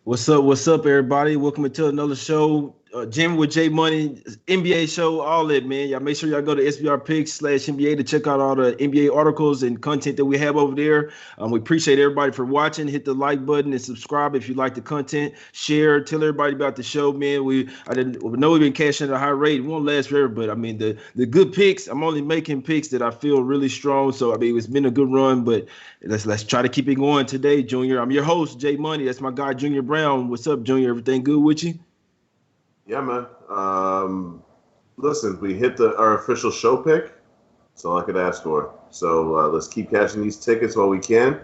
What's up, everybody? Welcome to another show. Jim with J Money, NBA show, all that, man. Y'all make sure y'all go to SBR Picks/NBA to check out all the NBA articles and content that we have over there. We appreciate everybody for watching. Hit the like button and subscribe if you like the content. Share, tell everybody about the show, man. We know we've been cashing at a high rate. It won't last forever, but I mean the good picks. I'm only making picks that I feel really strong. So I mean it's been a good run, but let's try to keep it going today, Junior. I'm your host, J Money. That's my guy, Junior Browne. What's up, Junior? Everything good with you? Yeah, man. Listen, we hit our official show pick. That's all I could ask for. So let's keep cashing these tickets while we can.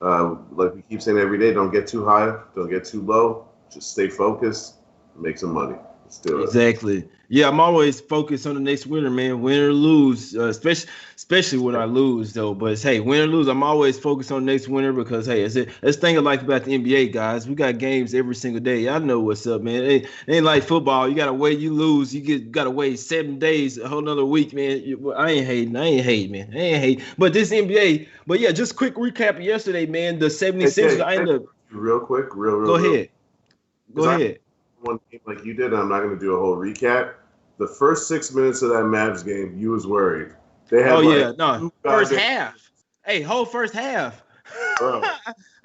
Like we keep saying every day, don't get too high, don't get too low. Just stay focused, make some money. Let's do it. Exactly. Yeah, I'm always focused on the next winner, man. Win or lose, especially when I lose, though. But hey, win or lose, I'm always focused on the next winner because hey, that's the thing I like about the NBA, guys. We got games every single day. Y'all know what's up, man. It ain't like football. You gotta wait, you lose, gotta wait 7 days, a whole nother week, man. I ain't hating, man. I ain't hating. But this NBA, but yeah, just quick recap of yesterday, man. The 76ers. I end up real quick, real. Go ahead. Go ahead. One game like you did, and I'm not going to do a whole recap. The first 6 minutes of that Mavs game, you was worried. They had first half. Hey, whole first half. Bro,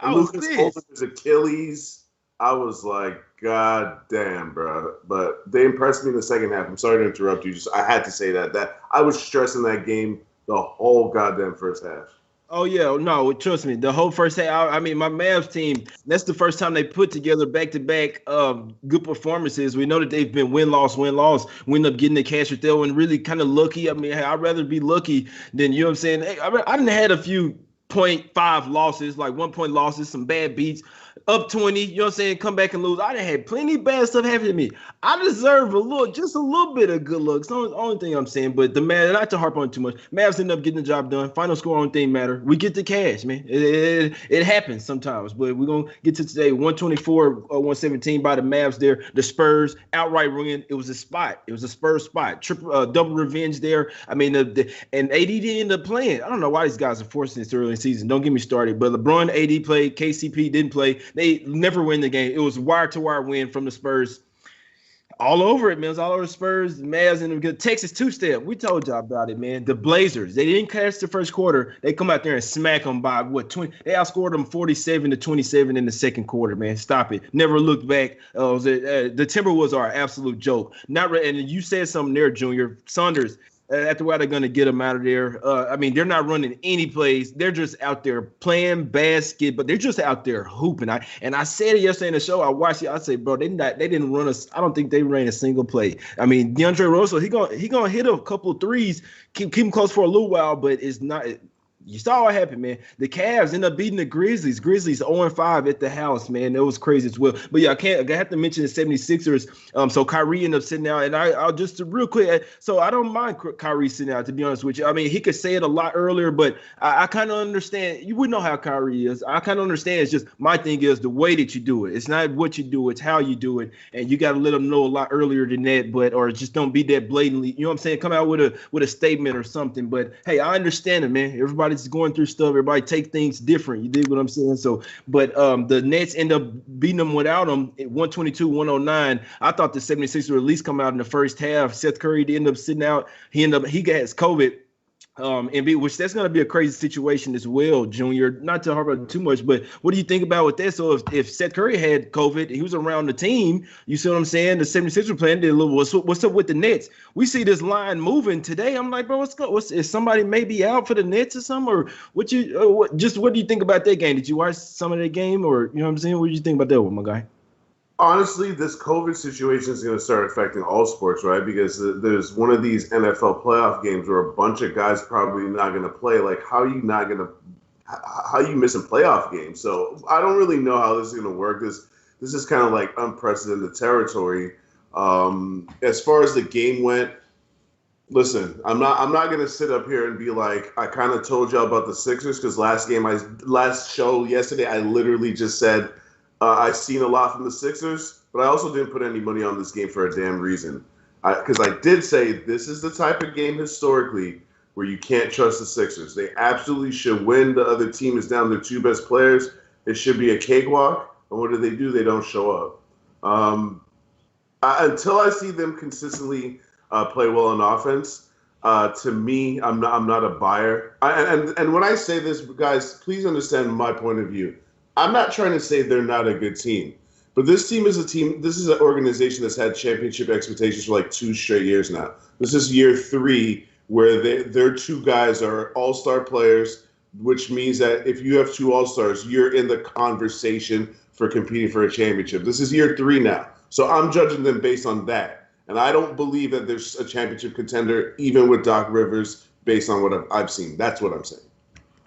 Lucas holding his Achilles. I was like, God damn, bro. But they impressed me in the second half. I'm sorry to interrupt you. I had to say that I was stressing that game the whole goddamn first half. Oh, yeah. No, trust me. The whole first half, I mean, my Mavs team, that's the first time they put together back-to-back good performances. We know that they've been win-loss. We end up getting the cash with them and really kind of lucky. I mean, I'd rather be lucky than, you know what I'm saying? Hey, I done had a few 0.5 losses, like 1 point losses, some bad beats. Up 20, you know what I'm saying? Come back and lose. I done had plenty of bad stuff happen to me. I deserve just a little bit of good luck. It's the only thing I'm saying. But the Mavs, not to harp on too much, Mavs end up getting the job done. Final score, only thing matter. We get the cash, man. It happens sometimes. But we're going to get to today. 124-117 by the Mavs there. The Spurs, outright win. It was a spot. It was a Spurs spot. Double revenge there. I mean, and AD didn't end up playing. I don't know why these guys are forcing this early in the season. Don't get me started. But LeBron, AD played. KCP didn't play. They never win the game. It was wire-to-wire win from the Spurs. All over it, man. It was all over the Spurs, the Mavs, and the Texas two-step. We told y'all about it, man. The Blazers, they didn't catch the first quarter. They come out there and smack them by, 20? They outscored them 47-27 in the second quarter, man. Stop it. Never looked back. The Timberwolves are an absolute joke. And you said something there, Junior. Saunders. After why they're going to get them out of there. I mean, they're not running any plays. They're just out there playing basket, but they're just out there hooping. I said it yesterday in the show. I watched it. I said, bro, they didn't run us. I don't think they ran a single play. I mean, DeAndre Russell, he gonna hit a couple of threes, keep him close for a little while, but it's not. You saw what happened, man. The Cavs end up beating the Grizzlies. Grizzlies 0-5 at the house, man. That was crazy as well. But yeah, I have to mention the 76ers. So Kyrie ended up sitting out. And I'll just real quick. So I don't mind Kyrie sitting out, to be honest with you. I mean, he could say it a lot earlier, but I kind of understand. You would know how Kyrie is. I kind of understand. It's just my thing is the way that you do it. It's not what you do. It's how you do it. And you got to let them know a lot earlier than that. Or just don't be that blatantly. You know what I'm saying? Come out with a statement or something. But hey, I understand it, man. Everybody's going through stuff. Everybody take things different. You dig what I'm saying? So, but the Nets end up beating them without them at 122-109. I thought the 76ers would at least come out in the first half. Seth Curry did end up sitting out. He has COVID. Which that's going to be a crazy situation as well, Junior. Not to harp on too much, but what do you think about with that? So if Seth Curry had COVID, he was around the team. You see what I'm saying? The 76ers were playing. Did a little. What's up with the Nets? We see this line moving today. I'm like, bro, is somebody maybe out for the Nets or something? Or what do you think about that game? Did you watch some of that game, or you know what I'm saying? What do you think about that one, my guy? Honestly, this COVID situation is going to start affecting all sports, right? Because there's one of these NFL playoff games where a bunch of guys probably not going to play. Like, how are you missing playoff games? So I don't really know how this is going to work. This is kind of like unprecedented territory. As far as the game went, listen, I'm not going to sit up here and be like, I kind of told y'all about the Sixers because last show yesterday, I literally just said, I've seen a lot from the Sixers, but I also didn't put any money on this game for a damn reason. Because I did say this is the type of game historically where you can't trust the Sixers. They absolutely should win. The other team is down their two best players. It should be a cakewalk. And what do? They don't show up. Until I see them consistently play well on offense, to me, I'm not a buyer. And when I say this, guys, please understand my point of view. I'm not trying to say they're not a good team, but this team is a team. This is an organization that's had championship expectations for like 2 straight years now. This is year 3 where their 2 guys are all-star players, which means that if you have 2 all-stars, you're in the conversation for competing for a championship. This is year 3 now. So I'm judging them based on that. And I don't believe that there's a championship contender, even with Doc Rivers, based on what I've seen. That's what I'm saying.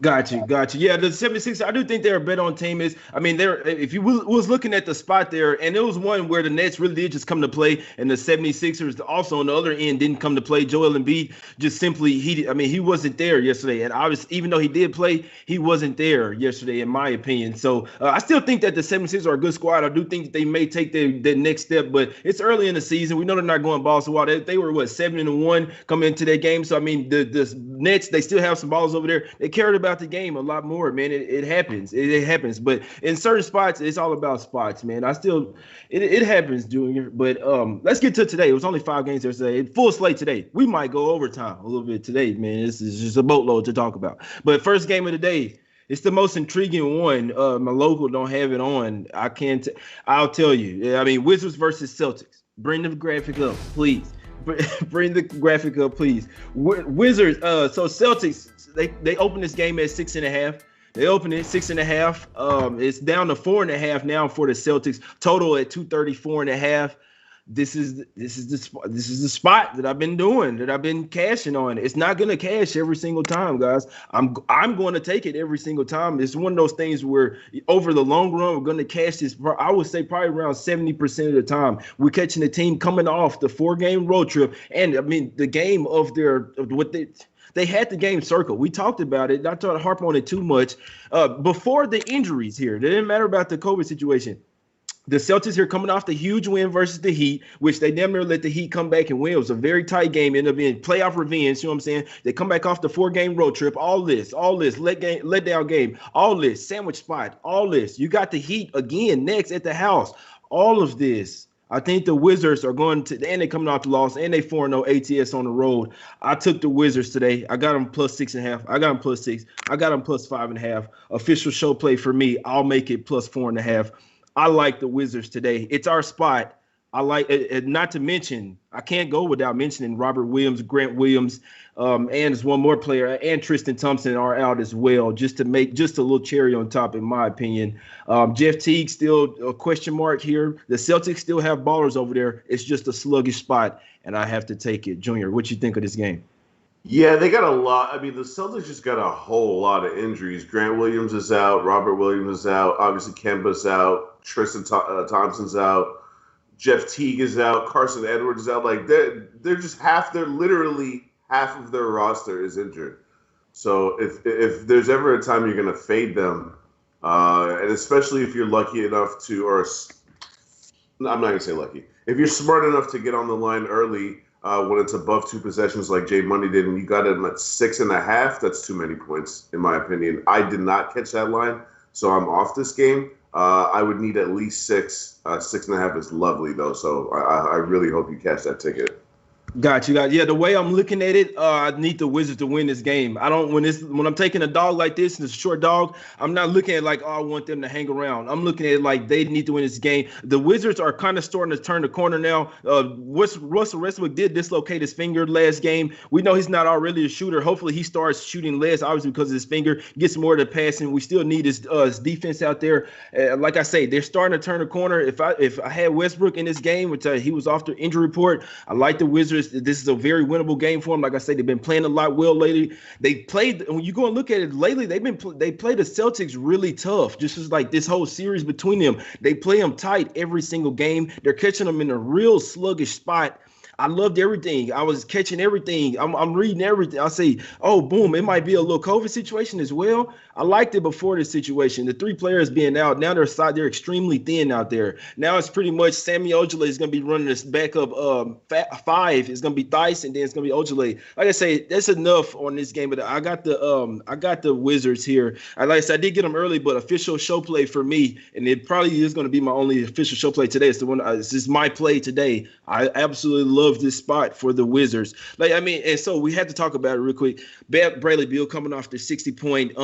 Got you. Yeah, the 76ers, I do think they're a better on team. If you was looking at the spot there, and it was one where the Nets really did just come to play, and the 76ers also on the other end didn't come to play. Joel Embiid just simply, he wasn't there yesterday. And obviously, even though he did play, he wasn't there yesterday, in my opinion. So I still think that the 76ers are a good squad. I do think that they may take their next step, but it's early in the season. We know they're not going balls to wall. They were, 7-1 coming into that game. So, the Nets, they still have some balls over there. They cared about the game a lot more, man. It happens. It happens. But in certain spots, it's all about spots, man. It happens, Junior. But let's get to today. It was only 5 games yesterday. Full slate today. We might go overtime a little bit today, man. This is just a boatload to talk about. But first game of the day, it's the most intriguing one. My local don't have it on. I'll tell you. Wizards versus Celtics. Bring the graphic up, please. Bring the graphic up, please. Wizards. So Celtics. They opened this game at 6.5. They opened it 6.5. It's down to 4.5 now for the Celtics. Total at 234.5. This is the spot that I've been doing, that I've been cashing on. It's not gonna cash every single time, guys. I'm going to take it every single time. It's one of those things where over the long run, we're gonna cash this. I would say probably around 70% of the time. We're catching the team coming off the 4-game road trip, and the game of they had the game circled. We talked about it. Not trying to harp on it too much. Before the injuries here, it didn't matter about the COVID situation. The Celtics here coming off the huge win versus the Heat, which they damn near let the Heat come back and win. It was a very tight game. Ended up being playoff revenge. You know what I'm saying? They come back off the 4-game road trip. All this, let down game. All this, sandwich spot. All this. You got the Heat again next at the house. All of this. I think the Wizards are going to, and they coming off the loss, and they 4-0 ATS on the road. I took the Wizards today. I got them plus 6.5. I got them plus 6. I got them plus 5.5. Official show play for me. I'll make it plus 4.5. I like the Wizards today. It's our spot. I like it, not to mention, I can't go without mentioning Robert Williams, Grant Williams, and there's one more player, and Tristan Thompson are out as well, just to make just a little cherry on top, in my opinion. Jeff Teague still a question mark here. The Celtics still have ballers over there. It's just a sluggish spot, and I have to take it. Junior, what you think of this game? Yeah, they got a lot. The Celtics just got a whole lot of injuries. Grant Williams is out. Robert Williams is out. Obviously, Kemba's out. Tristan Thompson's out. Jeff Teague is out. Carson Edwards is out. Like they're just literally half of their roster is injured. So if there's ever a time you're gonna fade them, and especially if you're lucky enough to, I'm not gonna say lucky. If you're smart enough to get on the line early when it's above 2 possessions like Jay Money did, and you got him at 6.5, that's too many points in my opinion. I did not catch that line, so I'm off this game. I would need at least 6. 6.5 is lovely though, so I really hope you catch that ticket. Got you. Yeah, the way I'm looking at it, I need the Wizards to win this game. When I'm taking a dog like this and it's a short dog, I'm not looking at like, I want them to hang around. I'm looking at it like they need to win this game. The Wizards are kind of starting to turn the corner now. Russell Westbrook did dislocate his finger last game. We know he's not already a shooter. Hopefully he starts shooting less, obviously because of his finger, gets more of the passing. We still need his defense out there. Like I say, they're starting to turn the corner. If I had Westbrook in this game, which he was off the injury report, I like the Wizards. This is a very winnable game for them. Like I said, they've been playing a lot well lately. When you go and look at it lately, they play the Celtics really tough. Just as like this whole series between them, they play them tight every single game. They're catching them in a real sluggish spot. I loved everything. I was catching everything. I'm reading everything. I say, oh, boom, it might be a little COVID situation as well. I liked it before this situation. The three players being out, now they're extremely thin out there. Now it's pretty much Sammy Ojale is going to be running this backup five. It's going to be Theis, and then it's going to be Ojale. Like I say, that's enough on this game. But I got the Wizards here. Like I said, I did get them early, but official show play for me, and it probably is going to be my only official show play today. It's the one. This is my play today. I absolutely love this spot for the Wizards. And so we had to talk about it real quick. Bradley Beal coming off the 60-point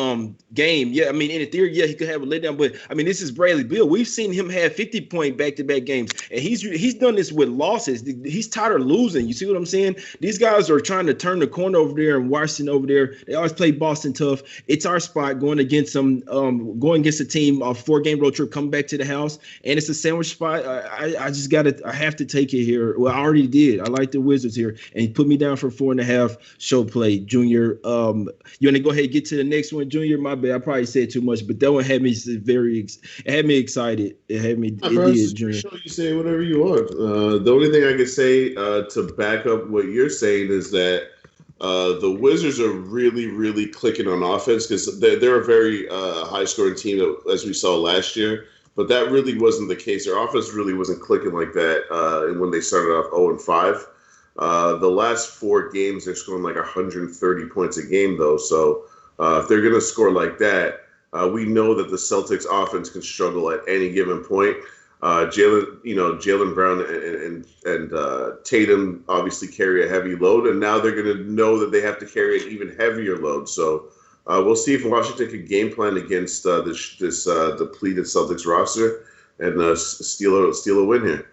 game. Yeah, in the theory, yeah, he could have a letdown, but this is Bradley Beal. We've seen him have 50-point back-to-back games, and he's done this with losses. He's tired of losing. You see what I'm saying? These guys are trying to turn the corner over there in Washington over there. They always play Boston tough. It's our spot going against them, going against a team, a 4-game road trip, coming back to the house, and it's a sandwich spot. I have to take it here. Well, I already did. I like the Wizards here, and he put me down for 4.5 show play. Junior, you want to go ahead and get to the next one, Junior? My bad. I probably said too much, but that one had me excited. It had me. It did, Junior. Sure, you say whatever you want. The only thing I can say to back up what you're saying is that the Wizards are really, really clicking on offense because they're a very high-scoring team, as we saw last year. But that really wasn't the case. Their offense really wasn't clicking like that when they started off 0-5. The last 4 games, they're scoring like 130 points a game, though. So if they're going to score like that, we know that the Celtics offense can struggle at any given point. Jaylen Brown and Tatum obviously carry a heavy load, and now they're going to know that they have to carry an even heavier load. So we'll see if Washington can game plan against this depleted Celtics roster and steal a win here.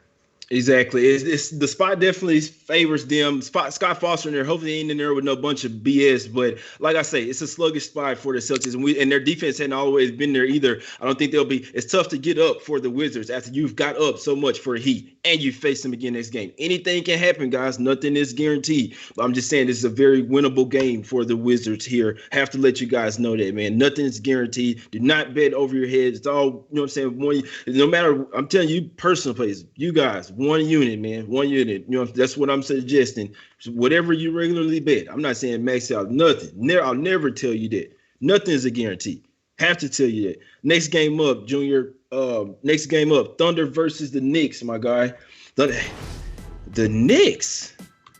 Exactly. It's the spot definitely favors them. Scott Foster in there. Hopefully he ain't in there with no bunch of BS. But like I say, it's a sluggish spot for the Celtics, and their defense hadn't always been there either. I don't think they'll be. It's tough to get up for the Wizards after you've got up so much for Heat and you face them again next game. Anything can happen, guys. Nothing is guaranteed. But I'm just saying this is a very winnable game for the Wizards here. Have to let you guys know that, man. Nothing is guaranteed. Do not bet over your heads. It's all, you know what I'm saying? No matter, I'm telling you, personal plays, you guys, one unit, man. One unit. You know, that's what I'm suggesting. So whatever you regularly bet. I'm not saying max out nothing. I'll never tell you that. Nothing is a guarantee. Have to tell you that. Next game up, Junior. Next game up. Thunder versus the Knicks, my guy. The Knicks.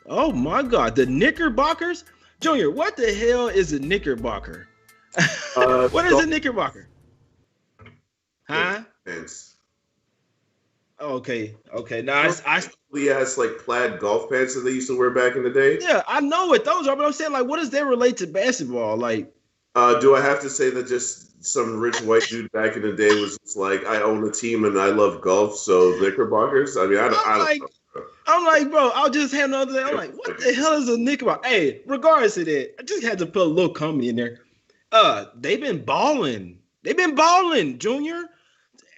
Oh my God. The Knickerbockers? Junior, what the hell is a Knickerbocker? What is a Knickerbocker? Huh? Pants. Okay. Now He has like plaid golf pants that they used to wear back in the day. Yeah, I know what those are, but I'm saying, like, what does that relate to basketball? Like, do I have to say that just some rich white dude back in the day was just like, I own a team and I love golf, so Knickerbockers? I mean, I don't know. I'm like, bro, I'll just have another thing. I'm like, what the hell is a Knickerbocker? Hey, regardless of that, I just had to put a little comment in there. They've been balling. Junior.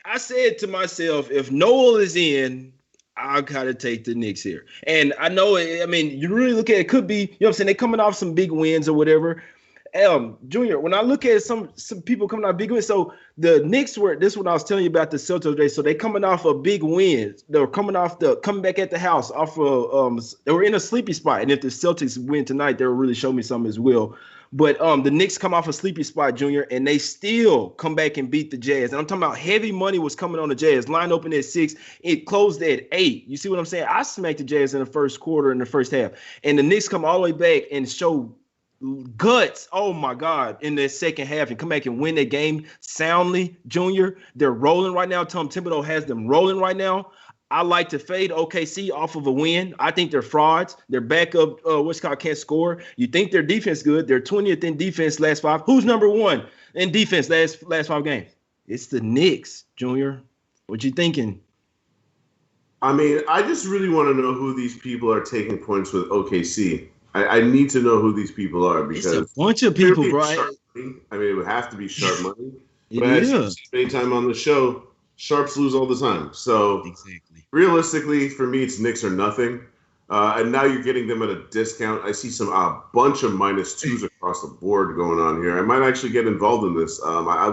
I said to myself, if Noel is in, I gotta take the Knicks here. And I know, I mean, you really look at it, could be, you know what I'm saying, they coming off some big wins or whatever. Junior, when I look at some people coming off big wins, so the Knicks were, this is what I was telling you about the Celtics today. So they coming off a big win. They were coming back at the house off of they were in a sleepy spot. And if the Celtics win tonight, they'll really show me something as well. But the Knicks come off a sleepy spot, Junior, and they still come back and beat the Jazz. And I'm talking about heavy money was coming on the Jazz. Line opened at 6. It closed at 8. You see what I'm saying? I smacked the Jazz in the first quarter, in the first half. And the Knicks come all the way back and show guts, oh my God, in the second half and come back and win that game soundly, Junior. They're rolling right now. Tom Thibodeau has them rolling right now. I like to fade OKC off of a win. I think they're frauds. Their backup, can't score. You think their defense good. They're 20th in defense last 5. Who's number 1 in defense last 5 games? It's the Knicks, Junior. What you thinking? I mean, I just really want to know who these people are taking points with OKC. I need to know who these people are because it's a bunch of people, Brian. I mean, it would have to be sharp money. But as you see many time on the show, sharps lose all the time. So exactly. Realistically, for me, it's Knicks or nothing. And now you're getting them at a discount. I see a bunch of -2s across the board going on here. I might actually get involved in this. I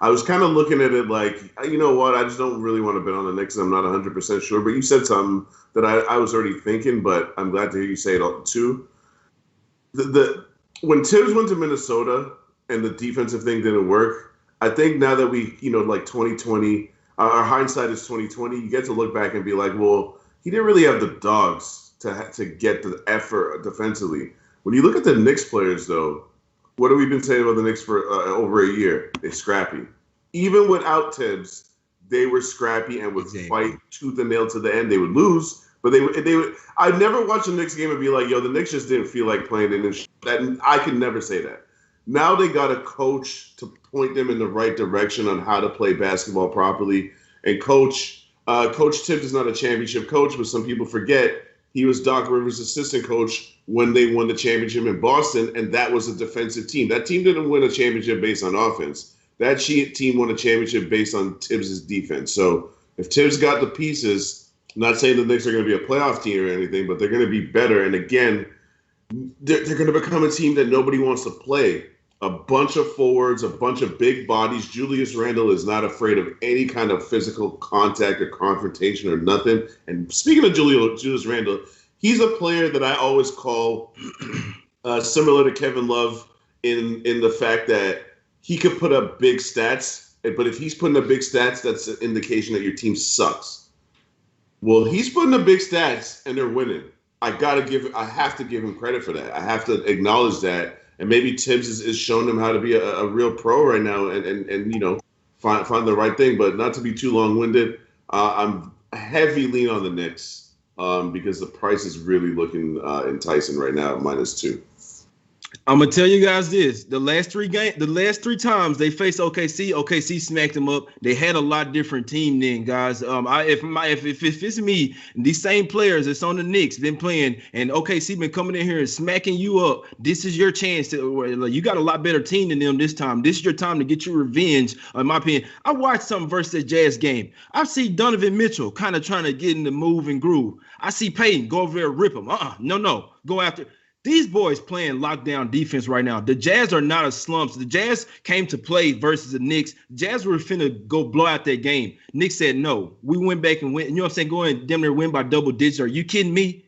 was kind of looking at it like, you know what? I just don't really want to bet on the Knicks. I'm not 100% sure. But you said something that I was already thinking, but I'm glad to hear you say it too. When Tibbs went to Minnesota and the defensive thing didn't work, I think now that we, like 2020, our hindsight is 2020, you get to look back and be like, well, he didn't really have the dogs to get the effort defensively. When you look at the Knicks players, though, what have we been saying about the Knicks for over a year? They're scrappy. Even without Tibbs, they were scrappy and would fight tooth and nail to the end. They would lose, but they would. I'd never watch a Knicks game and be like, yo, the Knicks just didn't feel like playing it. And I can never say that. Now they got a coach to point them in the right direction on how to play basketball properly. And Coach Tibbs is not a championship coach, but some people forget he was Doc Rivers' assistant coach when they won the championship in Boston, and that was a defensive team. That team didn't win a championship based on offense. That team won a championship based on Tibbs' defense. So if Tibbs got the pieces, I'm not saying the Knicks are going to be a playoff team or anything, but they're going to be better. And again, they're going to become a team that nobody wants to play. A bunch of forwards, a bunch of big bodies. Julius Randle is not afraid of any kind of physical contact or confrontation or nothing. And speaking of Julius Randle, he's a player that I always call similar to Kevin Love in the fact that he could put up big stats, but if he's putting up big stats, that's an indication that your team sucks. Well, he's putting up big stats and they're winning. I have to give him credit for that. I have to acknowledge that. And maybe Tibbs is showing them how to be a real pro right now and find the right thing. But not to be too long-winded, I'm heavy lean on the Knicks because the price is really looking enticing right now at -2. I'm gonna tell you guys this: the last three times they faced OKC smacked them up. They had a lot different team then, guys. If it's me, these same players that's on the Knicks been playing, and OKC been coming in here and smacking you up. This is your chance to. You got a lot better team than them this time. This is your time to get your revenge. In my opinion, I watched something versus the Jazz game. I see Donovan Mitchell kind of trying to get in the move and groove. I see Payton go over there and rip him. No, go after. These boys playing lockdown defense right now. The Jazz are not a slumps. The Jazz came to play versus the Knicks. Jazz were finna go blow out that game. Knicks said no. We went back and win. You know what I'm saying? Go and damn near win by double digits. Are you kidding me?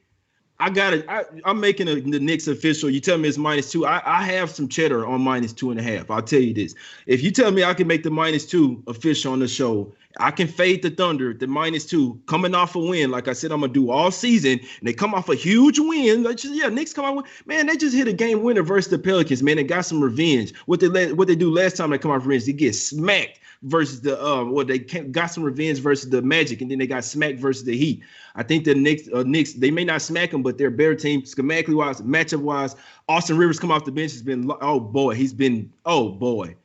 I'm making the Knicks official. You tell me it's -2. I have some cheddar on -2.5. I'll tell you this. If you tell me I can make the -2 official on the show, I can fade the Thunder, the -2, coming off a win. Like I said, I'm going to do all season. And they come off a huge win. Knicks come out. Man, they just hit a game winner versus the Pelicans, man. They got some revenge. What they do last time they come off revenge, they get smacked versus they got some revenge versus the Magic, and then they got smacked versus the Heat. I think the Knicks, they may not smack them, but they're a better team schematically wise, matchup wise. Austin Rivers come off the bench.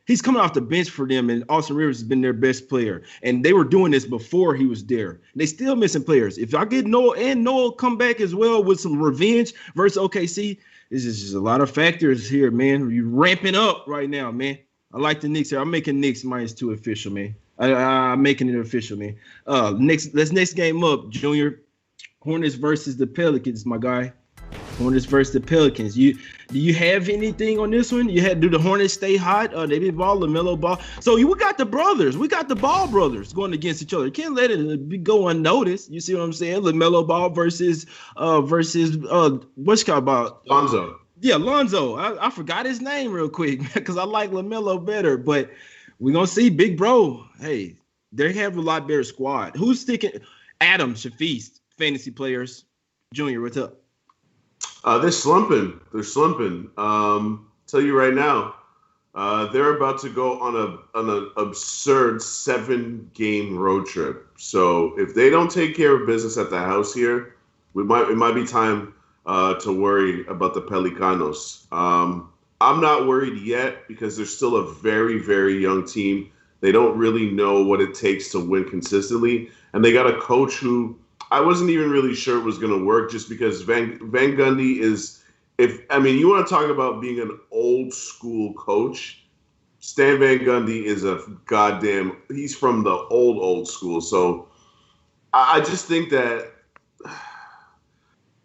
He's coming off the bench for them, and Austin Rivers has been their best player. And they were doing this before he was there. They still missing players. If I get Noah come back as well with some revenge versus OKC, this is just a lot of factors here, man. You're ramping up right now, man. I like the Knicks here. I'm making Knicks -2 official, man. I'm making it official, man. Next game up, Junior. Hornets versus the Pelicans, my guy. Hornets versus the Pelicans. Do you have anything on this one? Do the Hornets stay hot? They been ball, LaMelo Ball. So we got the brothers. We got the Ball brothers going against each other. You can't let it go unnoticed. You see what I'm saying? LaMelo Ball versus what's called about Lonzo. Yeah, Lonzo. I forgot his name real quick because I like LaMelo better. But we're going to see Big Bro. Hey, they have a lot better squad. Who's sticking? Adam Shafiq, fantasy players. Junior, what's up? They're slumping. Tell you right now, they're about to go on an absurd 7-game road trip. So if they don't take care of business at the house here, it might be time to worry about the Pelicanos. I'm not worried yet because they're still a very, very young team. They don't really know what it takes to win consistently. And they got a coach who I wasn't even really sure it was going to work just because Van Gundy is, you want to talk about being an old school coach, Stan Van Gundy is he's from the old school. So I just think that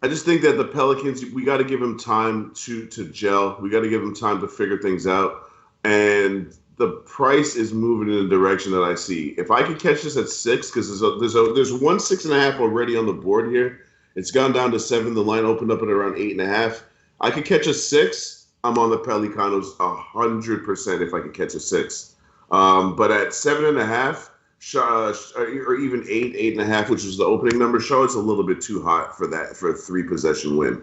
I just think that the Pelicans, we got to give them time to gel. We got to give them time to figure things out. And the price is moving in the direction that I see. If I could catch this at 6, because there's 1 6.5 already on the board here. It's gone down to 7. The line opened up at around 8.5. I could catch a 6. I'm on the Pelicanos 100% if I could catch a 6. But at 7.5. Or even 8.5, which was the opening number show, it's a little bit too hot for a 3-possession win.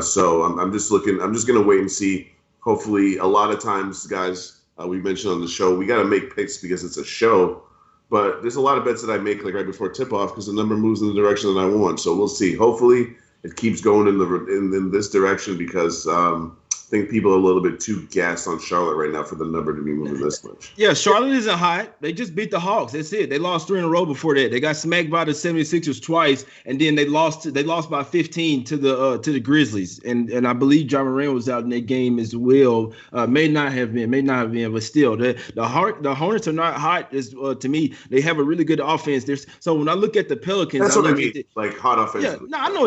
So I'm just gonna wait and see. Hopefully, a lot of times, guys, we mentioned on the show, we got to make picks because it's a show. But there's a lot of bets that I make like right before tip off because the number moves in the direction that I want. So we'll see. Hopefully, it keeps going in this direction because I think people are a little bit too gassed on Charlotte right now for the number to be moving this much. Yeah, Charlotte isn't hot. They just beat the Hawks. That's it. They lost 3 in a row before that. They got smacked by the 76ers twice, and then they lost by 15 to the Grizzlies. And I believe John Moran was out in that game as well. May not have been, but still, the Hornets are not hot. To me, they have a really good offense. So when I look at the Pelicans, that's what I mean. Like hot offense. Yeah, no, I know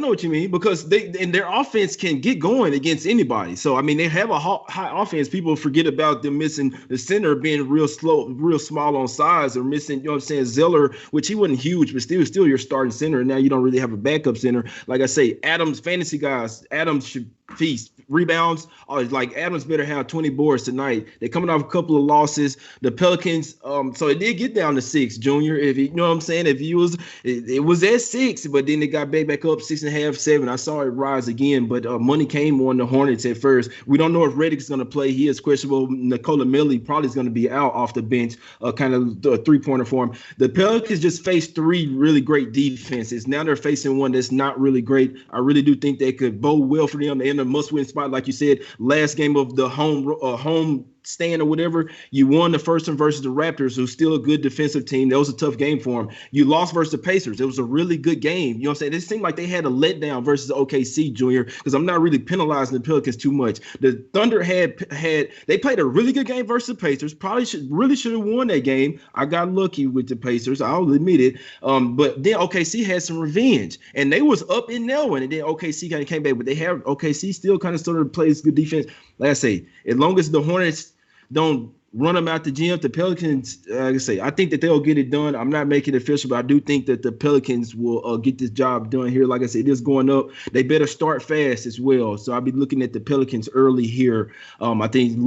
what you mean because their offense can get going against anybody. So I mean, they have a high offense. People forget about them missing the center being real small on size, or missing, you know what I'm saying, Zeller, which he wasn't huge, but still your starting center. And now you don't really have a backup center. Like I say, Adams, fantasy guys, Adams should feast. Rebounds, like Adams better have 20 boards tonight. They're coming off a couple of losses. The Pelicans, so it did get down to 6, Junior. If you know what I'm saying, it was at 6, but then it got back up 6.5, 7. I saw it rise again, but money came on the Hornets at first. We don't know if Redick's going to play. He is questionable. Nikola Millie probably is going to be out off the bench, kind of a 3-pointer for him. The Pelicans just faced 3 really great defenses. Now they're facing one that's not really great. I really do think they could bode well for them. They're in a must-win spot. Like you said, last game of the home stand or whatever, you won the first one versus the Raptors, who's still a good defensive team. That was a tough game for them. You lost versus the Pacers. It was a really good game. You know what I'm saying? It seemed like they had a letdown versus OKC, Junior, because I'm not really penalizing the Pelicans too much. The Thunder they played a really good game versus the Pacers. Probably should have won that game. I got lucky with the Pacers. I'll admit it. But then OKC had some revenge, and they was up in that one, and then OKC kind of came back. But OKC still kind of sort of plays good defense. Like I say, as long as the Hornets don't run them out the gym, the Pelicans, like I say, I think that they'll get it done. I'm not making it official, but I do think that the Pelicans will get this job done here. Like I said, it is going up. They better start fast as well. So I'll be looking at the Pelicans early here. I think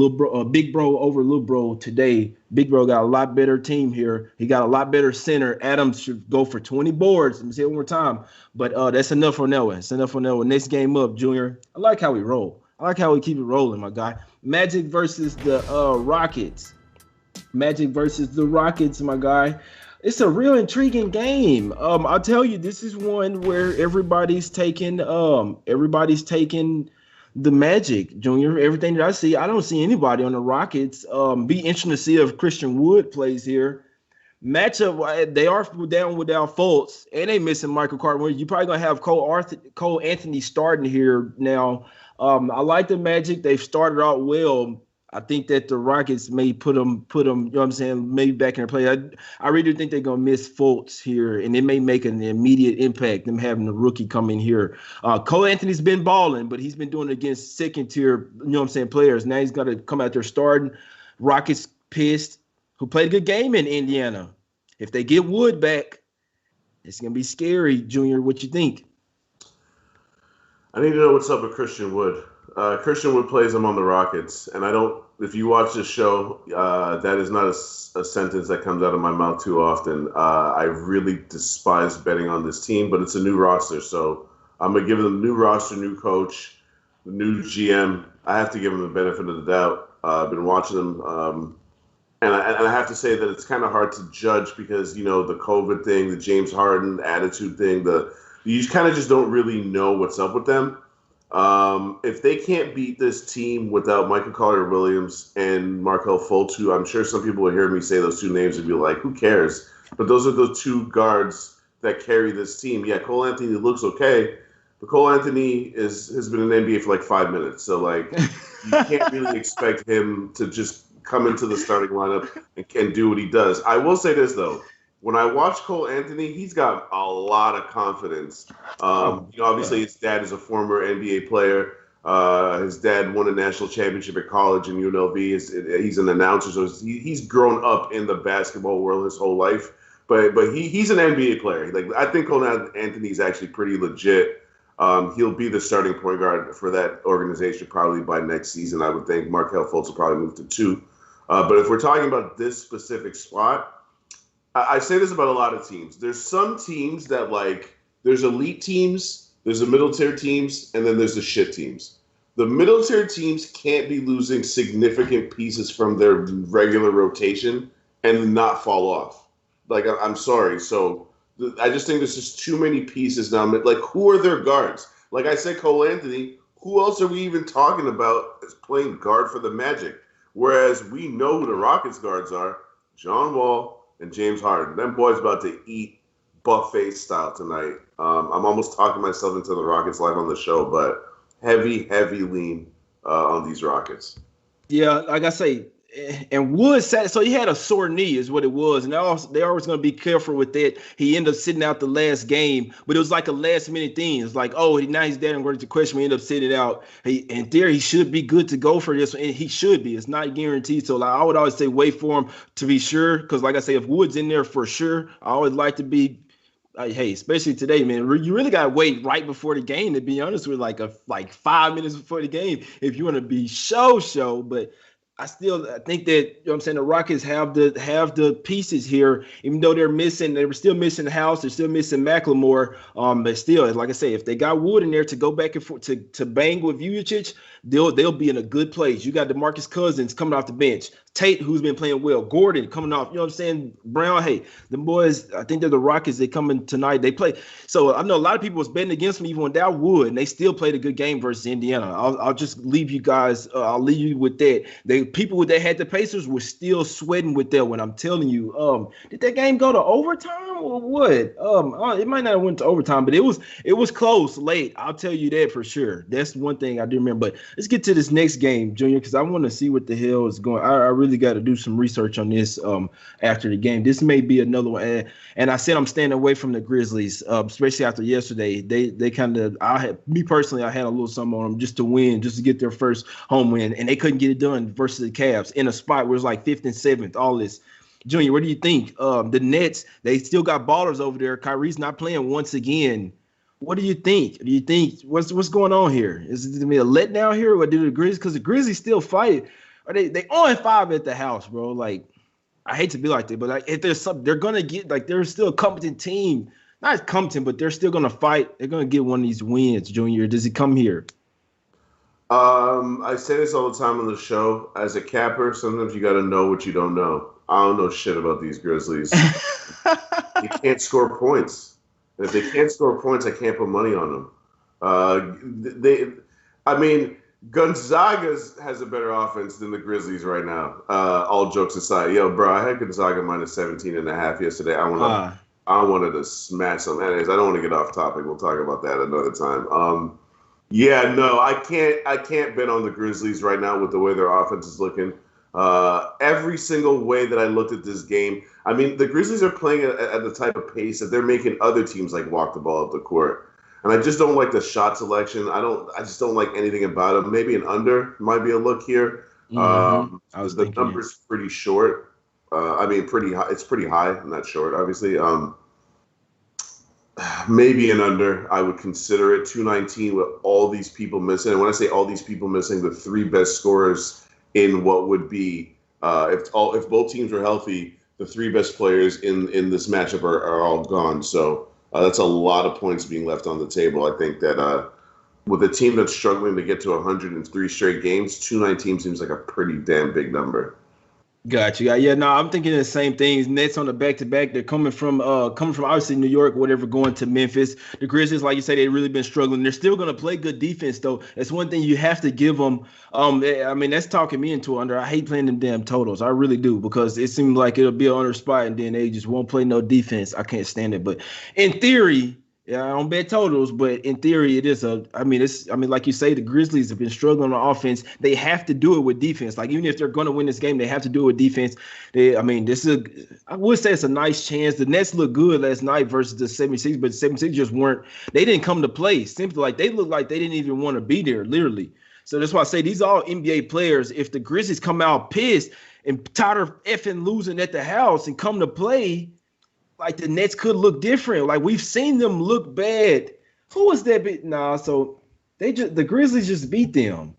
Big Bro over Little Bro today. Big Bro got a lot better team here. He got a lot better center. Adams should go for 20 boards. Let me say it one more time. But that's enough for that one. It's enough for that one. Next game up, Junior. I like how we roll. I like how we keep it rolling, my guy. Magic versus the Rockets. Magic versus the Rockets, my guy. It's a real intriguing game. I'll tell you, this is one where everybody's taking the Magic, Junior. Everything that I see, I don't see anybody on the Rockets. Be interesting to see if Christian Wood plays here. Matchup, they are down without Fultz, and they missing Michael Carter. You're probably gonna have Cole Anthony starting here now. I like the Magic. They've started out well. I think that the Rockets may put them, you know what I'm saying, maybe back in their play. I really do think they're going to miss Fultz here, and it may make an immediate impact, them having the rookie come in here. Cole Anthony's been balling, but he's been doing it against second-tier, you know what I'm saying, players. Now he's got to come out there starting. Rockets pissed, who played a good game in Indiana. If they get Wood back, it's going to be scary, Junior. What you think? I need to know what's up with Christian Wood. Christian Wood plays him on the Rockets, and if you watch this show, that is not a sentence that comes out of my mouth too often. I really despise betting on this team, but it's a new roster, so I'm going to give them a new roster, new coach, new GM. I have to give them the benefit of the doubt. I've been watching them, and I have to say that it's kind of hard to judge because, you know, the COVID thing, the James Harden attitude thing, you kind of just don't really know what's up with them. If they can't beat this team without Michael Carter-Williams and Markelle Fultz, who I'm sure some people will hear me say those two names and be like, who cares? But those are the two guards that carry this team. Yeah, Cole Anthony looks okay, but Cole Anthony has been in the NBA for like 5 minutes. So, like, you can't really expect him to just come into the starting lineup and do what he does. I will say this, though. when I watch Cole Anthony, he's got a lot of confidence. Obviously his dad is a former NBA player. His dad won a national championship at college in UNLV. He's an announcer, so he's grown up in the basketball world his whole life. But he's an NBA player. Like, I think Cole Anthony is actually pretty legit. He'll be the starting point guard for that organization probably by next season. I would think Markelle Fultz will probably move to 2. But if we're talking about this specific spot, I say this about a lot of teams. There's some teams that, like, there's elite teams, there's the middle tier teams, and then there's the shit teams. The middle tier teams can't be losing significant pieces from their regular rotation and not fall off. Like, I'm sorry. So I just think there's just too many pieces now. Like, who are their guards? Like I said, Cole Anthony, who else are we even talking about as playing guard for the Magic? Whereas we know who the Rockets guards are, John Wall and James Harden. Them boys about to eat buffet style tonight. I'm almost talking myself into the Rockets live on the show, but heavy lean on these Rockets. Yeah, like I say, and Wood said, so he had a sore knee is what it was. And they're always going to be careful with that. He ended up sitting out the last game, but it was like a last minute thing. It's like, oh, now he's dead. I'm going to question. We end up sitting out. In theory, he should be good to go for this. And he should be. It's not guaranteed. So like, I would always say wait for him to be sure. Because like I say, if Wood's in there for sure, I always like to be, hey, especially today, man, you really got to wait right before the game, to be honest with, like 5 minutes before the game if you want to be show. But I think that, you know what I'm saying, the Rockets have the pieces here, even though they were still missing the house, they're still missing McLemore. But still, like I say, if they got Wood in there to go back and forth to bang with Vucevic, they'll be in a good place. You got DeMarcus Cousins coming off the bench, Tate, who's been playing well, Gordon coming off, you know what I'm saying, Brown. Hey, the boys, I think they're the Rockets. They coming tonight. They play. So I know a lot of people was betting against me even without Wood, and they still played a good game versus Indiana. I'll just leave you guys. I'll leave you with that. People that had the Pacers were still sweating with that one. I'm telling you. Did that game go to overtime or what? It might not have went to overtime, but it was close late. I'll tell you that for sure. That's one thing I do remember. But let's get to this next game, Junior, because I want to see what the hell is going. I really got to do some research on this after the game. This may be another one. And I said I'm staying away from the Grizzlies, especially after yesterday. They kind of, I had a little something on them just to win, just to get their first home win, and they couldn't get it done versus the Cavs in a spot where it's like 5th and 7th. All this, Junior. What do you think? The Nets, they still got ballers over there. Kyrie's not playing once again. What do you think? Do you think what's going on here? Is it gonna be a letdown here, or do the Grizzlies? Because the Grizzlies still fight. Are they on 5 at the house, bro? Like, I hate to be like that, but like if there's something, they're gonna get, like, they're still a competent team. Not competent, but they're still gonna fight. They're gonna get one of these wins, Junior. Does it come here? I say this all the time on the show. As a capper, sometimes you got to know what you don't know. I don't know shit about these Grizzlies. They can't score points. And if they can't score points, I can't put money on them. Gonzaga has a better offense than the Grizzlies right now. All jokes aside, bro, I had Gonzaga minus 17.5 yesterday. I wanted to smash them. Anyways, I don't want to get off topic. We'll talk about that another time. I can't bet on the Grizzlies right now with the way their offense is looking. Every single way that I looked at this game, I mean, the Grizzlies are playing at the type of pace that they're making other teams like walk the ball up the court. And I just don't like the shot selection. I just don't like anything about them. Maybe an under might be a look here. The number's pretty short. Pretty high. It's pretty high, not short, obviously. Maybe an under. I would consider it 219 with all these people missing. And when I say all these people missing, the 3 best scorers in what would be, if both teams were healthy, the 3 best players in this matchup are all gone. So that's a lot of points being left on the table. I think that with a team that's struggling to get to 103 straight games, 219 seems like a pretty damn big number. Got you. Yeah, no, I'm thinking the same things. Nets on the back-to-back. They're coming from obviously New York, whatever, going to Memphis. The Grizzlies, like you say, they've really been struggling. They're still going to play good defense, though. That's one thing you have to give them. That's talking me into under. I hate playing them damn totals. I really do, because it seems like it'll be an under spot, and then they just won't play no defense. I can't stand it. But in theory, Yeah, I don't bet totals, but in theory, it is a. I mean, it's. I mean, like you say, the Grizzlies have been struggling on offense. They have to do it with defense. Like even if they're going to win this game, they have to do it with defense. They. I mean, this is. I would say it's a nice chance. The Nets looked good last night versus the 76, but the 76 just weren't. They didn't come to play. Simply like they looked like they didn't even want to be there. Literally. So that's why I say these are all NBA players. If the Grizzlies come out pissed and tired of effing losing at the house and come to play, like the Nets could look different. Like we've seen them look bad. Who was that bit? Nah, so the Grizzlies just beat them.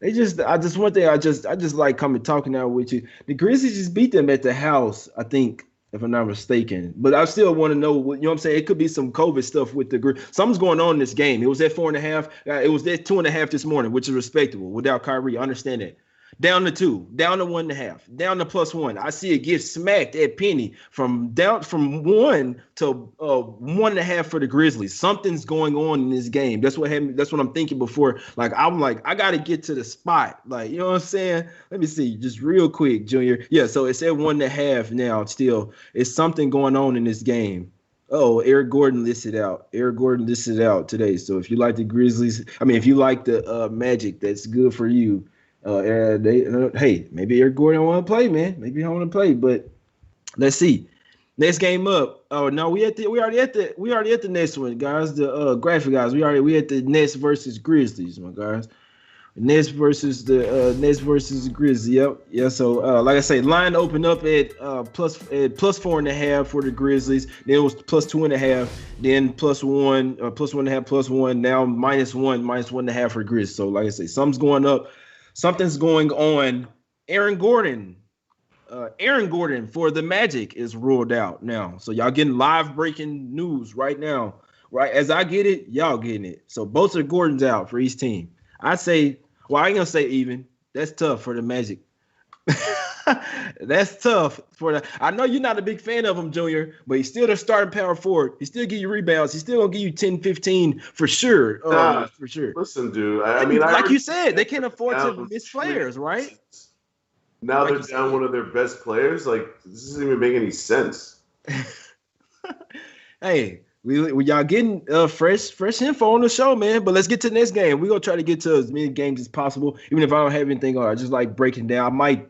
I just one thing I just like coming talking out with you. The Grizzlies just beat them at the house, I think, if I'm not mistaken. But I still want to know what you know what I'm saying. It could be some COVID stuff with the something's going on in this game. It was at 4.5. It was at 2.5 this morning, which is respectable without Kyrie. I understand that. Down to 2, down to 1.5, down to +1. I see it get smacked at Penny from 1 to 1.5 for the Grizzlies. Something's going on in this game. That's what happened. That's what I'm thinking before. Like I'm like, I gotta get to the spot. Like, you know what I'm saying? Let me see, just real quick, Junior. Yeah, so it's at 1.5 now. Still, it's something going on in this game. Oh, Eric Gordon listed out. Eric Gordon listed out today. So if you like the Grizzlies, I mean, if you like the Magic, that's good for you. Hey, maybe Eric Gordon want to play, man. Maybe he want to play, but let's see. Next game up. Oh no, we already at the next one, guys. The graphic guys. We at the Nets versus Grizzlies, my guys. Nets versus the Grizzlies. Yep. Yeah. So like I say, line opened up at plus 4.5 for the Grizzlies. Then it was +2.5. Then +1, +1.5, +1. Now -1, -1.5 for the Grizzlies. So like I say, something's going up. Something's going on. Aaron Gordon for the Magic is ruled out now. So y'all getting live breaking news right now. Right as I get it, y'all getting it. So both of Gordon's out for each team. I say, well, I ain't gonna say even. That's tough for the Magic. That's tough for the. I know you're not a big fan of him, Junior, but he's still the starting power forward. He still give you rebounds. He's still gonna give you 10, 15 for sure. For sure. Listen, dude. I mean, like you said, they can't afford to miss players, right? Now they're down one of their best players. Like this doesn't even make any sense. Hey, we y'all getting fresh info on the show, man. But let's get to the next game. We're gonna try to get to as many games as possible, even if I don't have anything on. I just like breaking down. I might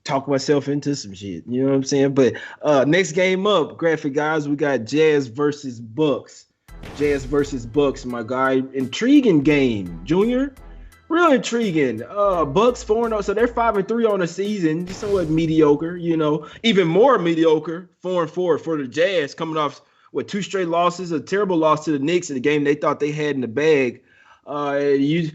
talk myself into some shit. You know what I'm saying? But next game up, graphic guys, we got Jazz versus Bucks. Jazz versus Bucks, my guy. Intriguing game, Junior. Real intriguing. Bucks 4-0, so they're 5-3 on the season. Somewhat mediocre, you know. Even more mediocre, 4-4 for the Jazz, coming off 2 straight losses, a terrible loss to the Knicks in the game they thought they had in the bag. I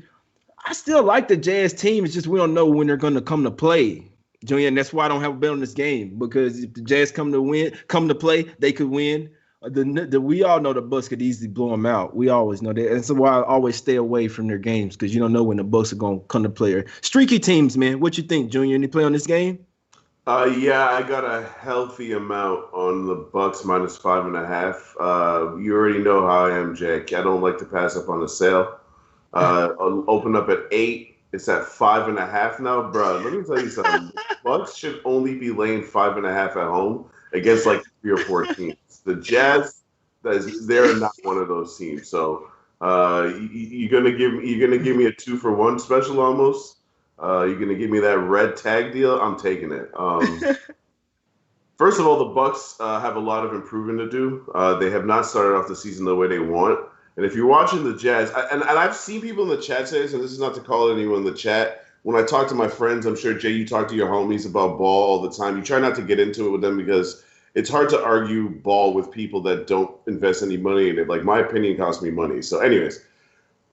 still like the Jazz team. It's just we don't know when they're going to come to play. Junior, and that's why I don't have a bet on this game, because if the Jazz come to play, they could win. We all know the Bucks could easily blow them out. We always know that, and so why I always stay away from their games, because you don't know when the Bucks are going to come to play. Streaky teams, man. What you think, Junior? Any play on this game? Yeah, I got a healthy amount on the Bucks -5.5. You already know how I am, Jake. I don't like to pass up on the sale. I'll open up at 8. It's at 5.5 now, bro. Let me tell you something. Bucks should only be laying 5.5 at home against like 3 or 4 teams. The Jazz, they're not one of those teams. So you're gonna give me a 2-for-1 special almost. You're gonna give me that red tag deal. I'm taking it. First of all, the Bucks have a lot of improving to do. They have not started off the season the way they want. And if you're watching the Jazz, and I've seen people in the chat say this, and this is not to call anyone in the chat. When I talk to my friends, I'm sure, Jay, you talk to your homies about ball all the time. You try not to get into it with them because it's hard to argue ball with people that don't invest any money in it. Like, my opinion costs me money. So anyways,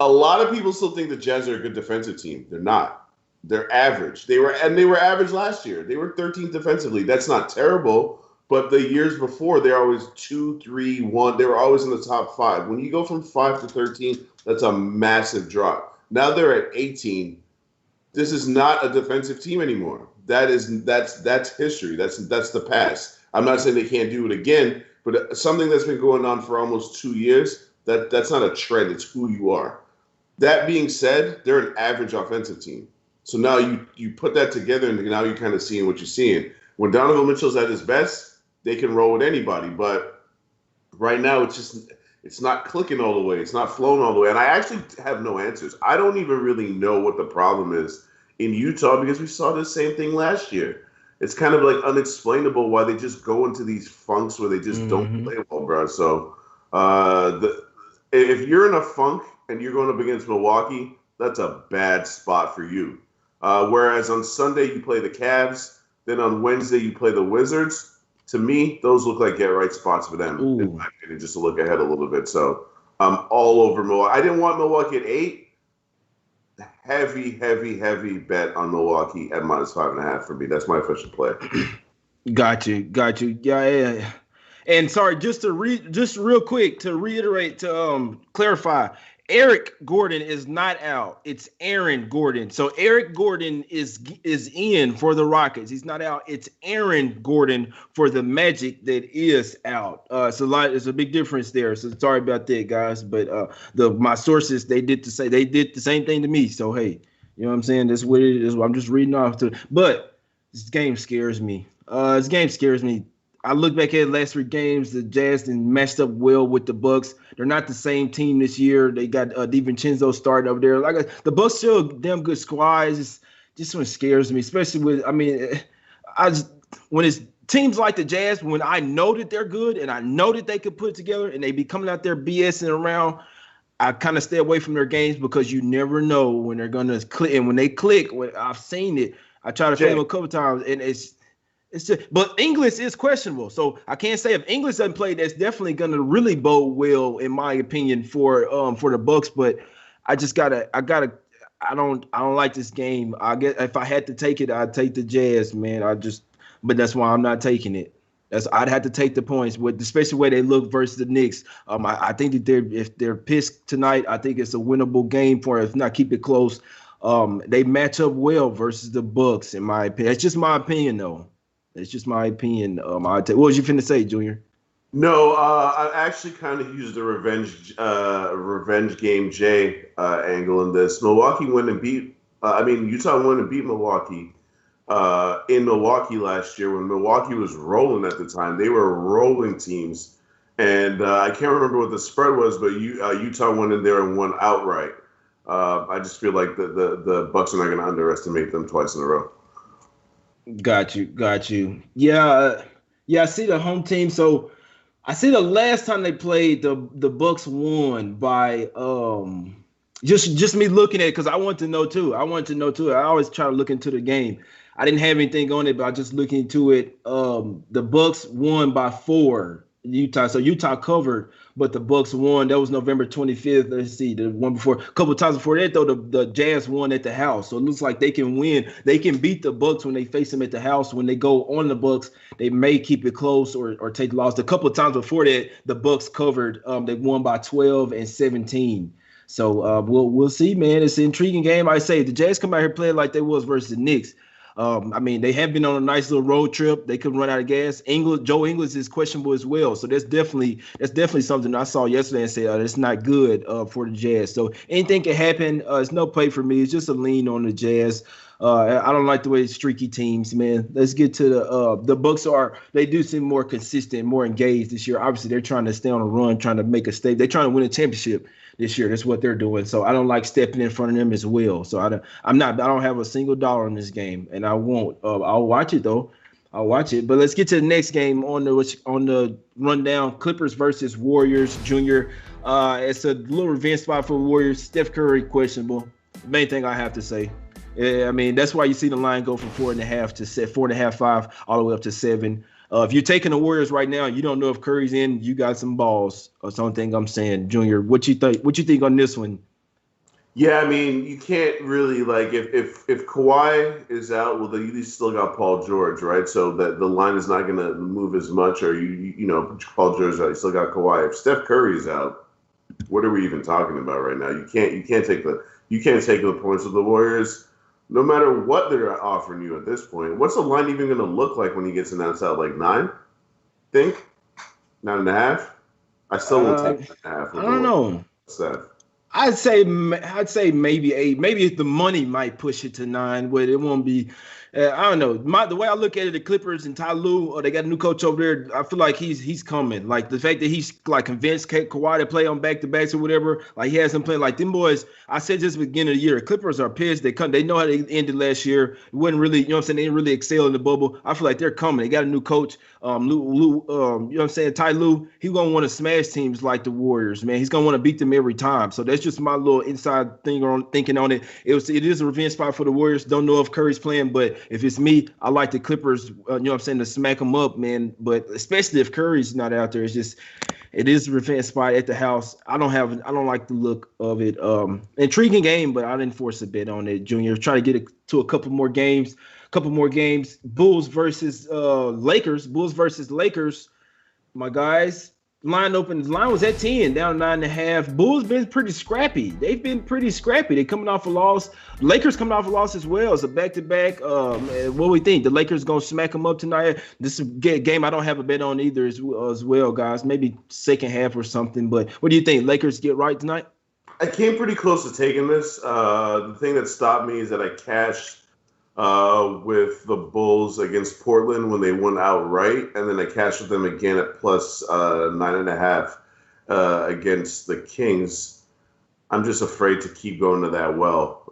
a lot of people still think the Jazz are a good defensive team. They're not. They're average. They were average last year. They were 13th defensively. That's not terrible. But the years before, they're always 2, 3, 1. They were always in the top 5. When you go from 5 to 13, that's a massive drop. Now they're at 18. This is not a defensive team anymore. That's history. That's the past. I'm not saying they can't do it again, but something that's been going on for almost 2 years, that's not a trend. It's who you are. That being said, they're an average offensive team. So now you put that together, and now you're kind of seeing what you're seeing. When Donovan Mitchell's at his best, they can roll with anybody. But right now, it's It's not clicking all the way. It's not flowing all the way. And I actually have no answers. I don't even really know what the problem is in Utah because we saw the same thing last year. It's kind of like unexplainable why they just go into these funks where they just don't play well, bro. So if you're in a funk and you're going up against Milwaukee, that's a bad spot for you. Whereas on Sunday you play the Cavs, then on Wednesday you play the Wizards. To me, those look like get-right spots for them, in my opinion, just to look ahead a little bit. So I'm all over Milwaukee. I didn't want Milwaukee at 8. Heavy bet on Milwaukee at -5.5 for me. That's my official play. Got you. Yeah. And sorry, just real quick to reiterate, to clarify, Eric Gordon is not out. It's Aaron Gordon. So Eric Gordon is in for the Rockets. He's not out. It's Aaron Gordon for the Magic that is out. It's a big difference there. So sorry about that, guys. But my sources, they did the same thing to me. So hey, you know what I'm saying? That's what it is. I'm just reading off but this game scares me. I look back at last 3 games. The Jazz didn't matched up well with the Bucks. They're not the same team this year. They got DiVincenzo starting over there. The Bucks still a damn good squad. Just one scares me, especially when it's teams like the Jazz. When I know that they're good and I know that they could put it together, and they be coming out there BSing around, I kind of stay away from their games because you never know when they're gonna click. And when they click, when I've seen it, I try to play them a couple times, and it's just, but English is questionable, so I can't say if English doesn't play, that's definitely going to really bode well, in my opinion, for the Bucks. But I don't like this game. I guess if I had to take it, I'd take the Jazz, man. But that's why I'm not taking it. I'd have to take the points, especially the way they look versus the Knicks. I think that if they're pissed tonight, I think it's a winnable game for them. If not, keep it close. They match up well versus the Bucks, in my opinion. It's just my opinion, though. It's just my opinion. What was you finna say, Junior? No, I actually kind of used the revenge game J angle in this. Utah went and beat Milwaukee in Milwaukee last year when Milwaukee was rolling at the time. They were rolling teams, and I can't remember what the spread was, but Utah went in there and won outright. I just feel like the Bucks are not going to underestimate them twice in a row. Got you. Yeah. I see the home team. So I see the last time they played, the Bucks won by just me looking at it because I want to know too. I always try to look into the game. I didn't have anything on it, but I just looking into it. The Bucks won by 4. Utah. So Utah covered, but the Bucks won. That was November 25th. Let's see, the one before, a couple of times before that, though, the Jazz won at the house. So it looks like they can win. They can beat the Bucks when they face them at the house. When they go on the Bucks, they may keep it close or take the loss. A couple of times before that, the Bucks covered. They won by 12 and 17. So we'll see, man. It's an intriguing game. I say the Jazz come out here playing like they was versus the Knicks. They have been on a nice little road trip. They couldn't run out of gas. Joe Ingles is questionable as well. So that's definitely something I saw yesterday and said, it's not good for the Jazz. So anything can happen. It's no play for me. It's just a lean on the Jazz. I don't like the way streaky teams, man. Let's get to the Bucks. They do seem more consistent, more engaged this year. Obviously, they're trying to stay on a run, trying to make a stake. They're trying to win a championship this year. That's what they're doing. So I don't like stepping in front of them as well. So I don't have a single dollar in this game, and I won't. I'll watch it though. I'll watch it. But let's get to the next game on the rundown. Clippers versus Warriors. Junior. It's a little revenge spot for Warriors. Steph Curry questionable. The main thing I have to say. That's why you see the line go from 4.5 to 4.5, 5, all the way up to 7. If you're taking the Warriors right now, you don't know if Curry's in. You got some balls. Or something I'm saying, Junior. What you think? What you think on this one? Yeah, you can't really if Kawhi is out, well, then you still got Paul George, right? So that the line is not going to move as much. Or Paul George is out, you still got Kawhi. If Steph Curry is out, what are we even talking about right now? You can't take the points of the Warriors. No matter what they're offering you at this point, what's the line even going to look like when he gets announced out? 9? Think 9.5. I still won't take 9.5. I don't know. Steph. I'd say maybe 8. Maybe the money might push it to 9, but it won't be. I don't know. The way I look at it, the Clippers and Ty Lue, they got a new coach over there. I feel like he's coming. Like the fact that he's like convinced Kawhi to play on back-to-backs or whatever. Like he has him playing. Like them boys. I said this at the beginning of the year. The Clippers are pissed. They know how they ended last year. It wasn't really, you know what I'm saying. They didn't really excel in the bubble. I feel like they're coming. They got a new coach. Lue, you know what I'm saying. Ty Lue. He's gonna want to smash teams like the Warriors, man. He's gonna want to beat them every time. So that's just my little inside thinking on it. It is a revenge spot for the Warriors. Don't know if Curry's playing, but if it's me, I like the Clippers, you know what I'm saying, to smack them up, man. But especially if Curry's not out there, it is a revenge spot at the house. I don't like the look of it. Intriguing game, but I didn't force a bet on it, Junior. Try to get it to a couple more games. Bulls versus Lakers. My guys. Line was at 10, down 9.5. Bulls been pretty scrappy. They've been pretty scrappy. They're coming off a loss. Lakers coming off a loss as well. It's a back-to-back. What do we think? The Lakers going to smack them up tonight? This is a game I don't have a bet on either as well, guys. Maybe second half or something. But what do you think? Lakers get right tonight? I came pretty close to taking this. The thing that stopped me is that I cashed with the Bulls against Portland when they won outright, and then I cashed with them again at plus 9.5 against the Kings. I'm just afraid to keep going to that well.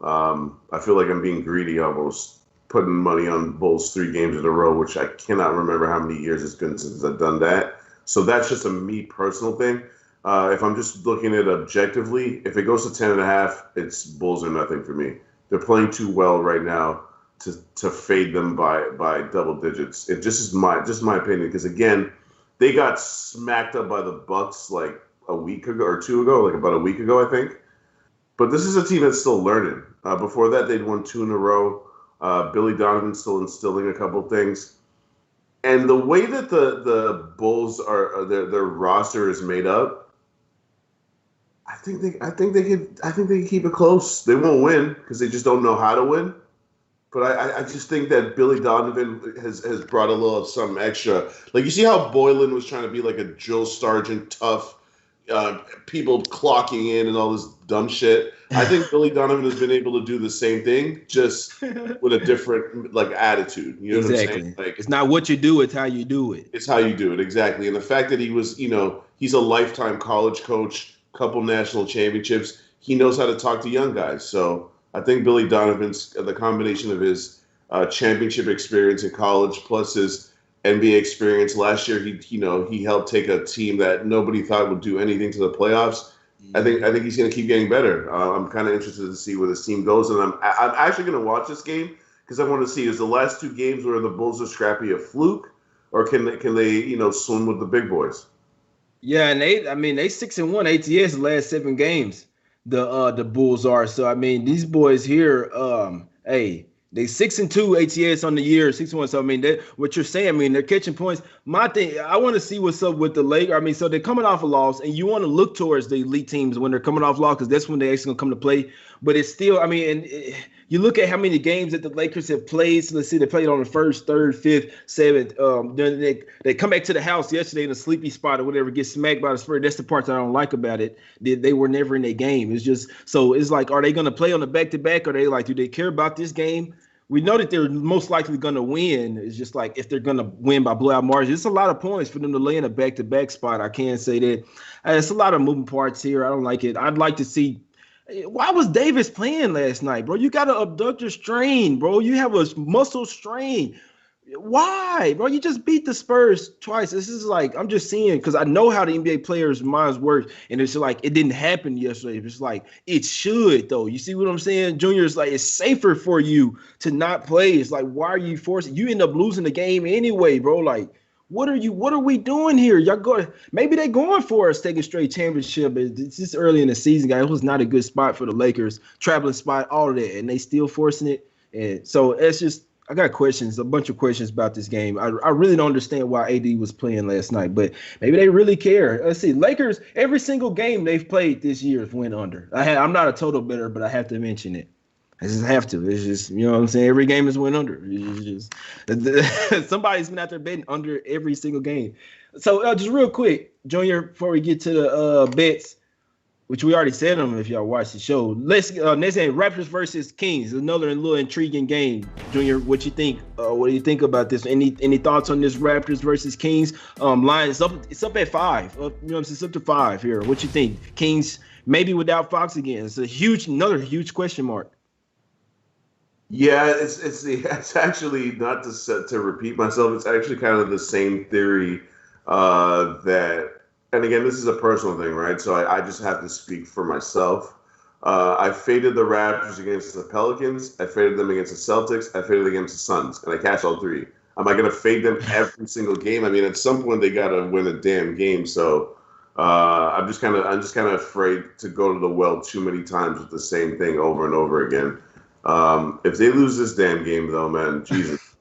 I feel like I'm being greedy almost, putting money on Bulls 3 games in a row, which I cannot remember how many years it's been since I've done that. So that's just a me personal thing. If I'm just looking at it objectively, if it goes to 10.5, it's Bulls or nothing for me. They're playing too well right now to fade them by double digits. It just is my opinion, because again, they got smacked up by the Bucks like a week ago or 2 ago, like about a week ago, I think. But this is a team that's still learning. Before that, they'd won 2 in a row. Billy Donovan's still instilling a couple things. And the way that the Bulls their roster is made up, I think they can keep it close. They won't win because they just don't know how to win. But I just think that Billy Donovan has brought a little of something extra. Like, you see how Boylan was trying to be like a Joe Sargent tough, people clocking in and all this dumb shit. I think Billy Donovan has been able to do the same thing, just with a different like attitude. You know what I'm saying? Like, it's not what you do, it's how you do it. It's how you do it, exactly. And the fact that he was, he's a lifetime college coach, couple national championships. He knows how to talk to young guys. So I think Billy Donovan's, the combination of his championship experience in college plus his NBA experience last year, he helped take a team that nobody thought would do anything to the playoffs. I think he's going to keep getting better. I'm kind of interested to see where this team goes, and I'm actually going to watch this game because I want to see, is the last 2 games where the Bulls are scrappy a fluke, or can they swim with the big boys? Yeah, and they 6-1 ATS the last 7 games. The Bulls are. So I mean, these boys here, they 6-2 ATS on the year, 6-1. So I mean, what you're saying, I mean, they're catching points. My thing, I want to see what's up with the Lakers. I mean, so they're coming off a loss, and you want to look towards the elite teams when they're coming off loss, because that's when they're actually gonna come to play. But it's still, I mean, you look at how many games that the Lakers have played. So let's see, they played on the 1st, 3rd, 5th, 7th. Then they come back to the house yesterday in a sleepy spot or whatever, get smacked by the Spurs. That's the part that I don't like about it. They were never in their game. It's just, so it's like, are they going to play on the back-to-back? Or they like, do they care about this game? We know that they're most likely going to win. It's just like, if they're going to win by blowout margin, it's a lot of points for them to lay in a back-to-back spot. I can't say that. It's a lot of moving parts here. I don't like it. I'd like to see. Why was Davis playing last night, bro? You got an abductor strain, bro. You have a muscle strain. Why, bro? You just beat the Spurs twice. This is like, I'm just seeing, because I know how the NBA players' minds work, and it's like, it didn't happen yesterday. It's like, it should, though. You see what I'm saying? Junior, it's like, it's safer for you to not play. It's like, why are you forcing? You end up losing the game anyway, bro. Like, what are we doing here? Y'all go, maybe they're going for a second straight championship. It's just early in the season, guys. It was not a good spot for the Lakers, traveling spot, all of that, and they still forcing it. And so it's just, I got questions, a bunch of questions about this game. I really don't understand why AD was playing last night, but maybe they really care. Let's see, Lakers, every single game they've played this year went under. I'm not a total bettor, but I have to mention it. I just have to. It's just, you know what I'm saying? Every game has went under. It's just somebody's been out there betting under every single game. So just real quick, Junior, before we get to the bets, which we already said them if y'all watched the show. Let's next game, Raptors versus Kings. Another little intriguing game. Junior, what you think? What do you think about this? Any thoughts on this Raptors versus Kings? Line it's up at 5. It's up to 5 here. What you think? Kings maybe without Fox again. It's another huge question mark. Yeah, it's actually not to repeat myself. It's actually kind of the same theory that. And again, this is a personal thing, right? So I just have to speak for myself. I faded the Raptors against the Pelicans. I faded them against the Celtics. I faded against the Suns, and I cashed all 3. Am I going to fade them every single game? I mean, at some point they got to win a damn game. So I'm just kind of afraid to go to the well too many times with the same thing over and over again. If they lose this damn game, though, man, Jesus.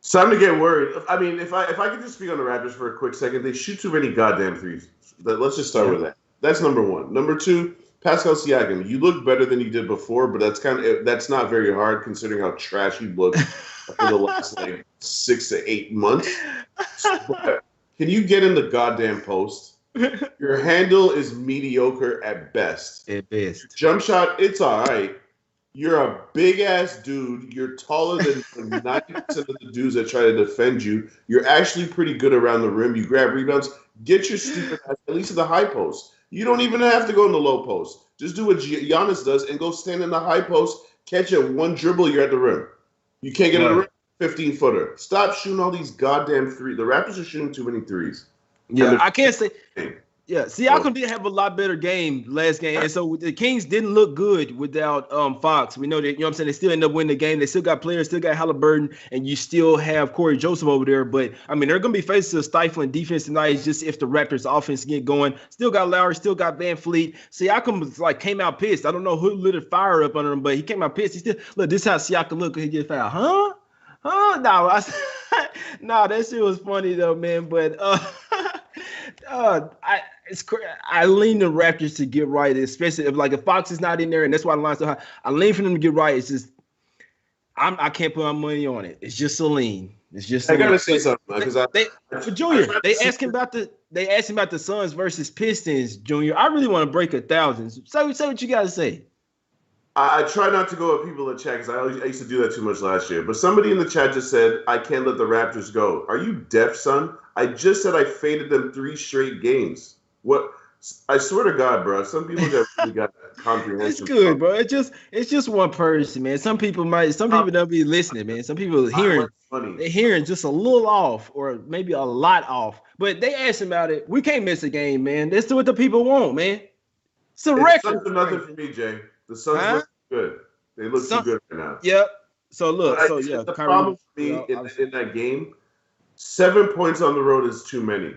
It's time to get worried. I mean, if I could just speak on the Raptors for a quick second, they shoot too many goddamn threes. Let's just start with that. That's number 1. Number 2, Pascal Siakam. You look better than you did before, but that's not very hard considering how trash you looked for the last 6 to 8 months. But can you get in the goddamn post? Your handle is mediocre at best. At best. Your jump shot, it's all right. You're a big-ass dude. You're taller than 90% of the dudes that try to defend you. You're actually pretty good around the rim. You grab rebounds. Get your stupid ass, at least in the high post. You don't even have to go in the low post. Just do what Giannis does and go stand in the high post, catch it, one dribble, you're at the rim. You can't get at the rim, 15-footer. Stop shooting all these goddamn threes. The Raptors are shooting too many threes. Yeah, I can't say... Yeah, Siakam did have a lot better game last game, and so the Kings didn't look good without Fox. We know that, you know what I'm saying, they still end up winning the game. They still got players, still got Halliburton, and you still have Corey Joseph over there. But, I mean, they're going to be facing a stifling defense tonight just if the Raptors offense get going. Still got Lowry, still got Van Fleet. Siakam was came out pissed. I don't know who lit a fire up under him, but he came out pissed. He still, look, this is how Siakam look when he get fouled. Huh? No, that shit was funny though, man. But I lean the Raptors to get right, especially if Fox is not in there, and that's why the line's so high. I lean for them to get right. It's just I can't put my money on it. It's just a lean. It's just. I gotta say something because for Junior, they asked him about the Suns versus Pistons. Junior, I really want to break 1,000. Say what you gotta say. I try not to go at people in chat because I used to do that too much last year. But somebody in the chat just said, I can't let the Raptors go. Are you deaf, son? I just said I faded them 3 straight games. What? I swear to God, bro. Some people really got comprehension. It's good, bro. It's just one person, man. Some people don't be listening, man. Some people they're hearing just a little off or maybe a lot off. But they asked about it. We can't miss a game, man. That's what the people want, man. It's a record. It's nothing for me, Jay. The Suns look good. They look too good right now. Yep. So look, the problem for me in that game, 7 points on the road is too many.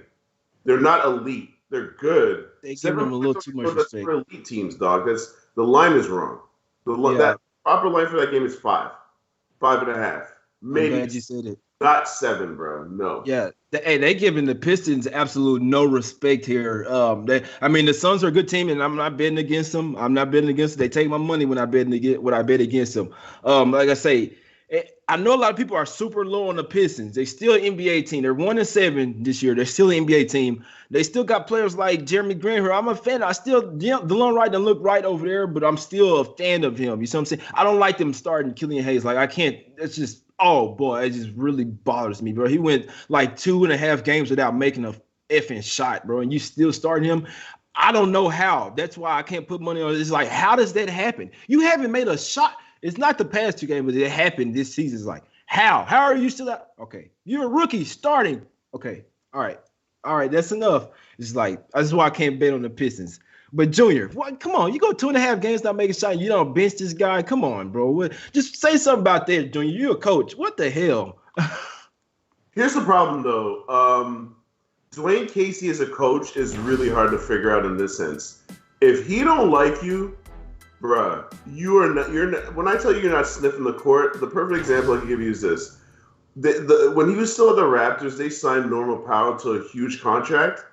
They're not elite. They're good. They give them a little too much respect. For elite teams, dog. The line is wrong. That proper line for that game is 5, 5.5. Maybe. I'm glad you said it. Not 7, bro. No. Yeah. They giving the Pistons absolute no respect here. The Suns are a good team, and I'm not betting against them. They take my money when I bet against them. Like I say, I know a lot of people are super low on the Pistons. They still an NBA team. They're 1-7 this year. They're still an NBA team. They still got players like Jeremy Grant here. I'm a fan. DeLon Wright doesn't look right over there, but I'm still a fan of him. You see what I'm saying? I don't like them starting Killian Hayes. I can't. It's just. Oh, boy, it just really bothers me, bro. He went 2.5 games without making a effing shot, bro, and you still starting him. I don't know how. That's why I can't put money on it. It's how does that happen? You haven't made a shot. It's not the past 2 games, but it happened this season. It's how? How are you still out? Okay. You're a rookie starting. Okay. All right. That's enough. It's that's why I can't bet on the Pistons. But Junior, come on, you go 2.5 games not making a shot. You don't bench this guy. Come on, bro. Just say something about that, Junior. You're a coach. What the hell? Here's the problem, though. Dwayne Casey as a coach is really hard to figure out in this sense. If he don't like you, bruh, you're not. When I tell you you're not sniffing the court, the perfect example I can give you is this: when he was still at the Raptors, they signed Norman Powell to a huge contract.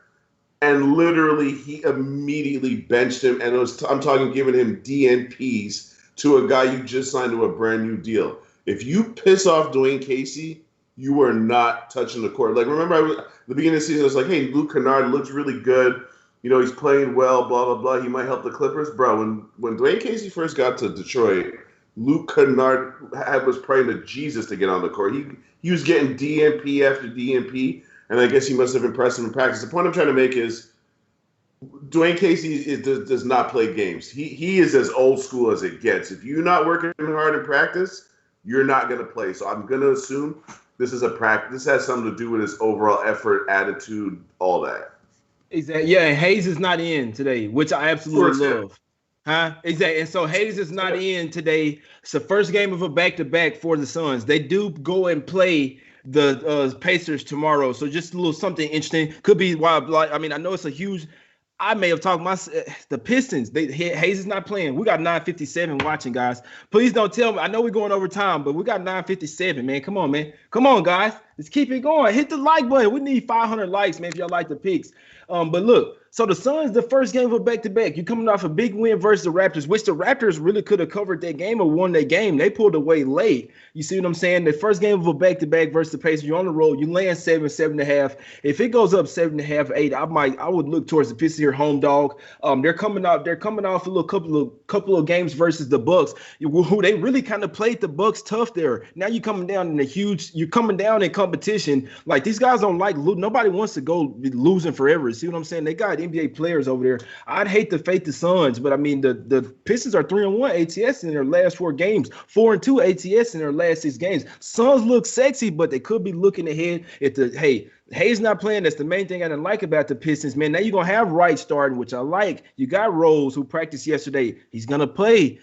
And literally, he immediately benched him. And I'm talking giving him DNPs to a guy you just signed to a brand new deal. If you piss off Dwayne Casey, you are not touching the court. Remember, at the beginning of the season, I was hey, Luke Kennard looks really good. he's playing well, blah, blah, blah. He might help the Clippers. Bro, when Dwayne Casey first got to Detroit, Luke Kennard was praying to Jesus to get on the court. He was getting DNP after DNP, and I guess he must have impressed him in practice. The point I'm trying to make is Dwayne Casey does not play games. He is as old school as it gets. If you're not working hard in practice, you're not going to play. So I'm going to assume this is a practice. This has something to do with his overall effort, attitude, all that. Exactly. Yeah, and Hayes is not in today, which I absolutely love. Huh? Exactly. And so Hayes is not in today. It's the first game of a back-to-back for the Suns. They do go and play the Pacers tomorrow. So just a little something interesting. Could be wild. I mean, I know it's a huge – I may have talked the Pistons. Hayes is not playing. We got 9:57 watching, guys. Please don't tell me. I know we're going over time, but we got 9:57, man. Come on, man. Come on, guys. Let's keep it going. Hit the like button. We need 500 likes, man, if y'all like the picks. But look, so the Suns, the first game of a back-to-back. You're coming off a big win versus the Raptors, which the Raptors really could have covered that game or won that game. They pulled away late. You see what I'm saying? The first game of a back-to-back versus the Pacers, you're on the road. You land 7.5. If it goes up 7.5, 8, I would look towards the Pistons here, home dog. They're coming off a little couple of games versus the Bucks, who they really kind of played the Bucks tough there. Now you're coming down in competition. Like, these guys don't like lose. Nobody wants to go be losing forever. See what I'm saying? They got NBA players over there. I'd hate to fade the Suns, but I mean the Pistons are 3-1 ATS in their last 4 games, 4-2 ATS in their last 6 games. Suns look sexy, but they could be looking ahead at Hayes not playing. That's the main thing I didn't like about the Pistons, man. Now you're gonna have Wright starting, which I like. You got Rose, who practiced yesterday. He's gonna play.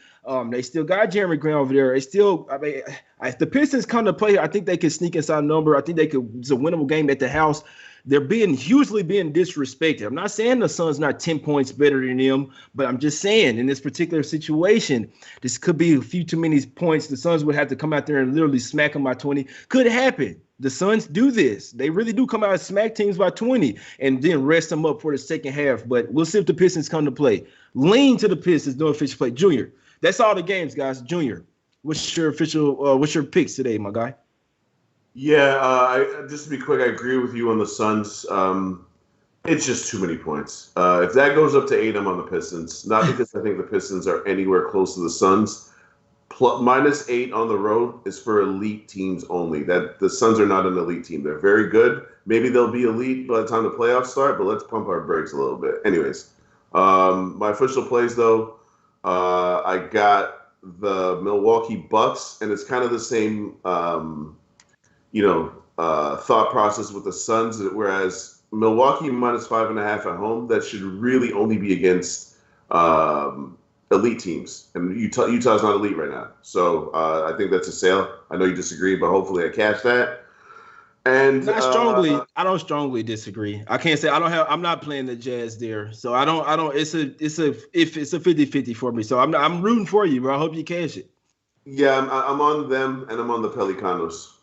They still got Jeremy Grant over there. If the Pistons come to play, I think they can sneak inside a number. I think it's a winnable game at the house. They're hugely being disrespected. I'm not saying the Suns not 10 points better than them, but I'm just saying in this particular situation, this could be a few too many points. The Suns would have to come out there and literally smack them by 20. Could happen. The Suns do this. They really do come out and smack teams by 20 and then rest them up for the second half. But we'll see if the Pistons come to play. Lean to the Pistons, no official play. Junior, that's all the games, guys. Junior, what's your picks today, my guy? Yeah, just to be quick, I agree with you on the Suns. It's just too many points. If that goes up to 8, I'm on the Pistons. Not because I think the Pistons are anywhere close to the Suns. -8 on the road is for elite teams only. That the Suns are not an elite team. They're very good. Maybe they'll be elite by the time the playoffs start, but let's pump our brakes a little bit. Anyways, my official plays, though, I got the Milwaukee Bucks, and it's kind of the same thought process with the Suns, whereas Milwaukee -5.5 at home, that should really only be against elite teams. And Utah's not elite right now. So I think that's a sale. I know you disagree, but hopefully I cash that. And I don't strongly disagree. I can't say I'm not playing the Jazz there. So I don't it's a 50-50 for me. So I'm rooting for you, bro. I hope you cash it. Yeah, I'm on them and I'm on the Pelicanos.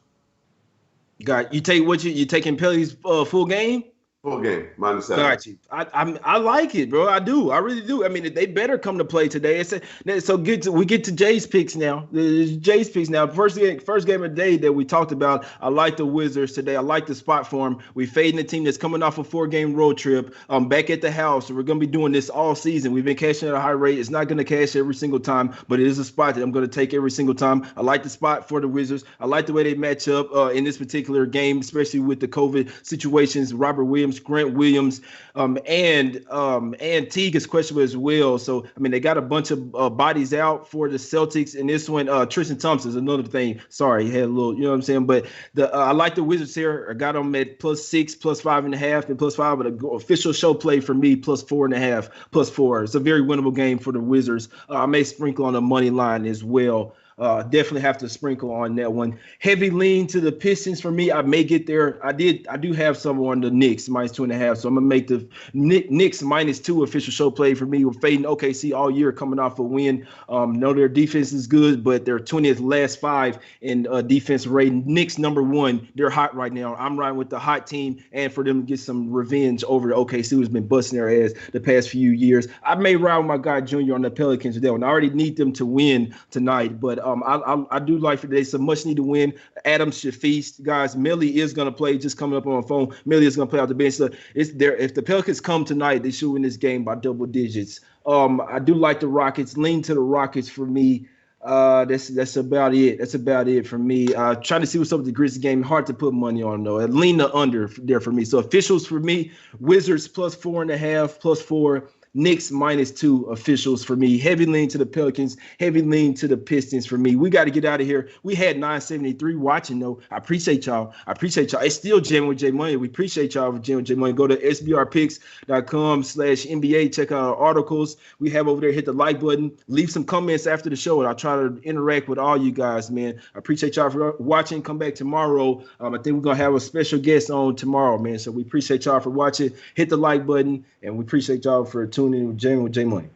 Got you taking Pelly's full game? Full game, -7. Got you. I like it, bro. I do. I really do. I mean, they better come to play today. We get to Jay's picks now. Jay's picks now. First game of the day that we talked about. I like the Wizards today. I like the spot for them. We fading the team that's coming off a 4-game road trip. Back at the house. So we're gonna be doing this all season. We've been cashing at a high rate. It's not gonna cash every single time, but it is a spot that I'm gonna take every single time. I like the spot for the Wizards. I like the way they match up in this particular game, especially with the COVID situations. Robert Williams, Grant Williams, and Teague is questionable as well. So, I mean, they got a bunch of bodies out for the Celtics. And this one, Tristan Thompson is another thing. Sorry, he had a little, you know what I'm saying? But I like the Wizards here. I got them at +6, +5.5, and +5. But an official show play for me, +4.5, +4. It's a very winnable game for the Wizards. I may sprinkle on the money line as well. Definitely have to sprinkle on that one. Heavy lean to the Pistons for me. I may get there. I do have some on the Knicks -2.5. So I'm gonna make the Knicks -2 official show play for me. We're fading OKC all year, coming off a win. Know their defense is good, but they're 20th last 5 in defense rating. Knicks #1. They're hot right now. I'm riding with the hot team, and for them to get some revenge over the OKC, who's been busting their ass the past few years. I may ride with my guy Junior on the Pelicans today. I already need them to win tonight, but I do like for today. It's a much needed win. Adams should feast, guys. Millie is gonna play. Just coming up on the phone. Millie is gonna play out the bench. So it's there. If the Pelicans come tonight, they should win this game by double digits. I do like the Rockets. Lean to the Rockets for me. That's about it. That's about it for me. Trying to see what's up with the Grizzlies game. Hard to put money on though. Lean the under there for me. So officials for me: Wizards +4.5, +4. Knicks -2 officials for me. Heavy lean to the Pelicans. Heavy lean to the Pistons for me. We got to get out of here. We had 973 watching though. I appreciate y'all. It's still Jamming with J Money. We appreciate y'all for jamming with J Money. Go to sbrpicks.com/NBA. Check out our articles we have over there. Hit the like button. Leave some comments after the show, and I'll try to interact with all you guys, man. I appreciate y'all for watching. Come back tomorrow. I think we're gonna have a special guest on tomorrow, man. So we appreciate y'all for watching. Hit the like button, and we appreciate y'all for tuning in with J Money.